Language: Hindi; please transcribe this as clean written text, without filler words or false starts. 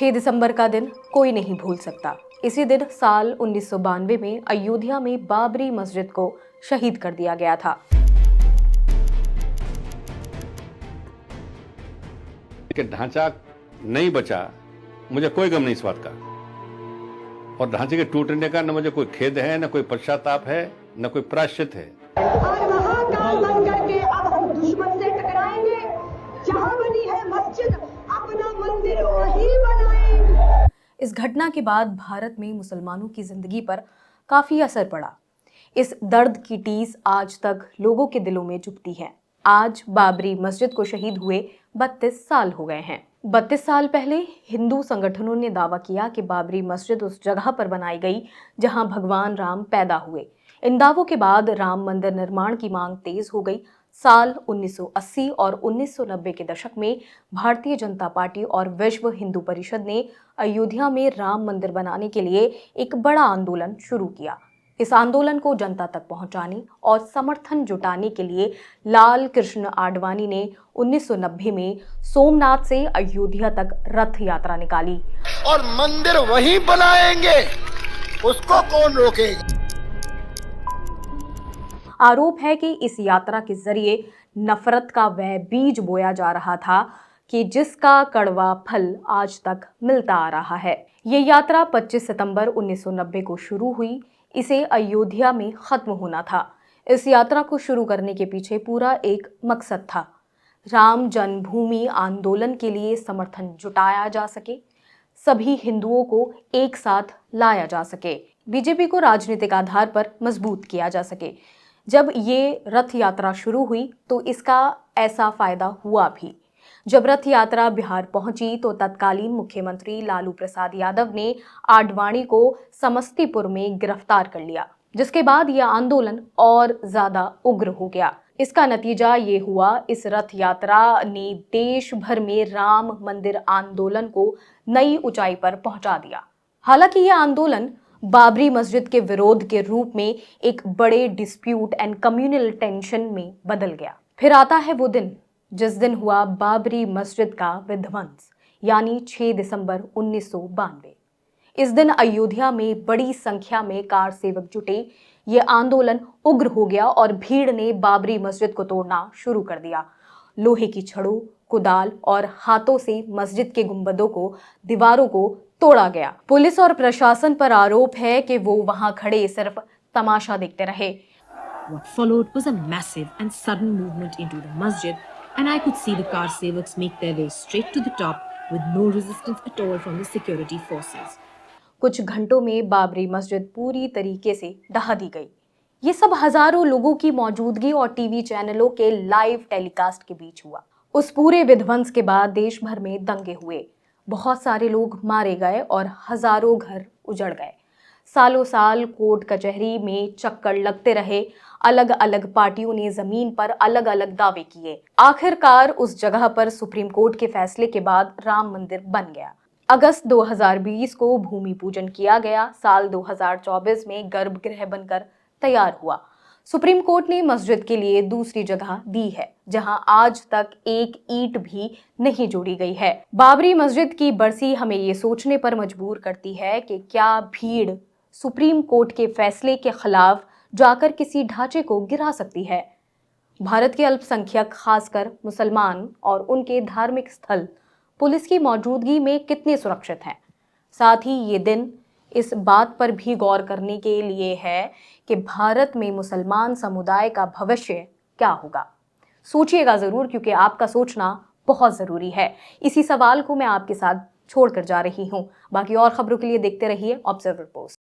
6 दिसंबर का दिन कोई नहीं भूल सकता। इसी दिन साल 1992 में अयोध्या में बाबरी मस्जिद को शहीद कर दिया गया था। कि ढांचा नहीं बचा, मुझे कोई गम नहीं इस बात का। और ढांचे के टूटने का न मुझे कोई खेद है, न कोई पश्चाताप है, न कोई प्रायश्चित है। और महाकाल बन करके अब हम दुश्मन से टकराएंगे। जहां बनी है मस्जिद अपना मंदिर वहीं बनाएंगे। इस घटना के बाद भारत में मुसलमानों की जिंदगी पर काफी असर पड़ा। इस दर्द की टीस आज तक लोगों के दिलों में चुभती है। आज बाबरी मस्जिद को शहीद हुए 32 साल हो गए हैं। 32 साल पहले हिंदू संगठनों ने दावा किया कि बाबरी मस्जिद उस जगह पर बनाई गई जहां भगवान राम पैदा हुए। इन दावों के बाद राम मंदिर निर्माण की मांग तेज हो गई। साल 1980 और 1990 के दशक में भारतीय जनता पार्टी और विश्व हिंदू परिषद ने अयोध्या में राम मंदिर बनाने के लिए एक बड़ा आंदोलन शुरू किया। इस आंदोलन को जनता तक पहुंचाने और समर्थन जुटाने के लिए लाल कृष्ण आडवाणी ने 1990 में सोमनाथ से अयोध्या तक रथ यात्रा निकाली। और मंदिर वहीं बनाएंगे, उसको कौन रोकेगा। आरोप है कि इस यात्रा के जरिए नफरत का वह बीज बोया जा रहा था कि जिसका कड़वा फल आज तक मिलता आ रहा है। ये यात्रा 25 सितंबर 1990 को शुरू हुई। इसे अयोध्या में खत्म होना था। इस यात्रा को शुरू करने के पीछे पूरा एक मकसद था। राम जन्मभूमि आंदोलन के लिए समर्थन जुटाया जा सके, सभी हिंदुओं को एक साथ लाया जा सके, बीजेपी को राजनीतिक आधार पर मजबूत किया जा सके। जब ये रथ यात्रा शुरू हुई तो इसका ऐसा फायदा हुआ भी। जब रथ यात्रा बिहार पहुंची तो तत्कालीन मुख्यमंत्री लालू प्रसाद यादव ने आडवाणी को समस्तीपुर में गिरफ्तार कर लिया, जिसके बाद यह आंदोलन और ज्यादा उग्र हो गया। इसका नतीजा ये हुआ, इस रथ यात्रा ने देश भर में राम मंदिर आंदोलन को नई ऊंचाई पर पहुंचा दिया। हालांकि यह आंदोलन बाबरी मस्जिद के विरोध के रूप में एक बड़े डिस्प्यूट एंड कम्युनल टेंशन में बदल गया। फिर आता है वो दिन जिस दिन हुआ बाबरी मस्जिद का विध्वंस, यानी 6 दिसंबर 1992। इस दिन अयोध्या में बड़ी संख्या में कार सेवक जुटे। ये आंदोलन उग्र हो गया और भीड़ ने बाबरी मस्जिद को तोड़ना शुरू कर दिया। लोहे की छड़ों, कुदाल और हाथों से मस्जिद के गुंबदों को, दीवारों को तोड़ा गया। पुलिस और प्रशासन पर आरोप है कि वो वहां खड़े सिर्फ तमाशा देखते रहे। What followed was a massive and sudden movement into the masjid, and I could see the car sevaks make their way straight to the top with no resistance at all from the security forces. कुछ घंटों में बाबरी मस्जिद पूरी तरीके से ढहा दी गई। ये सब हजारों लोगों की मौजूदगी और टीवी चैनलों के लाइव टेलीकास्ट के बीच हुआ। उस पूरे विध्वंस के बाद देश भर में दंगे हुए, बहुत सारे लोग मारे गए और हजारों घर उजड़ गए। सालों साल कोर्ट कचहरी में चक्कर लगते रहे। अलग अलग पार्टियों ने जमीन पर अलग अलग दावे किए। आखिरकार उस जगह पर सुप्रीम कोर्ट के फैसले के बाद राम मंदिर बन गया। अगस्त 2020 को भूमि पूजन किया गया। साल 2024 में गर्भगृह बनकर तैयार हुआ। सुप्रीम कोर्ट ने मस्जिद के लिए दूसरी जगह दी है, जहां आज तक एक ईंट भी नहीं जोड़ी गई है। बाबरी मस्जिद की बरसी हमें ये सोचने पर मजबूर करती है कि क्या भीड़ सुप्रीम कोर्ट के फैसले के खिलाफ जाकर किसी ढांचे को गिरा सकती है। भारत के अल्पसंख्यक, खासकर मुसलमान और उनके धार्मिक स्थल पुलिस की मौजूदगी में कितने सुरक्षित हैं। साथ ही ये दिन इस बात पर भी गौर करने के लिए है कि भारत में मुसलमान समुदाय का भविष्य क्या होगा। सोचिएगा जरूर, क्योंकि आपका सोचना बहुत जरूरी है। इसी सवाल को मैं आपके साथ छोड़कर जा रही हूं। बाकी और खबरों के लिए देखते रहिए ऑब्जर्वर पोस्ट।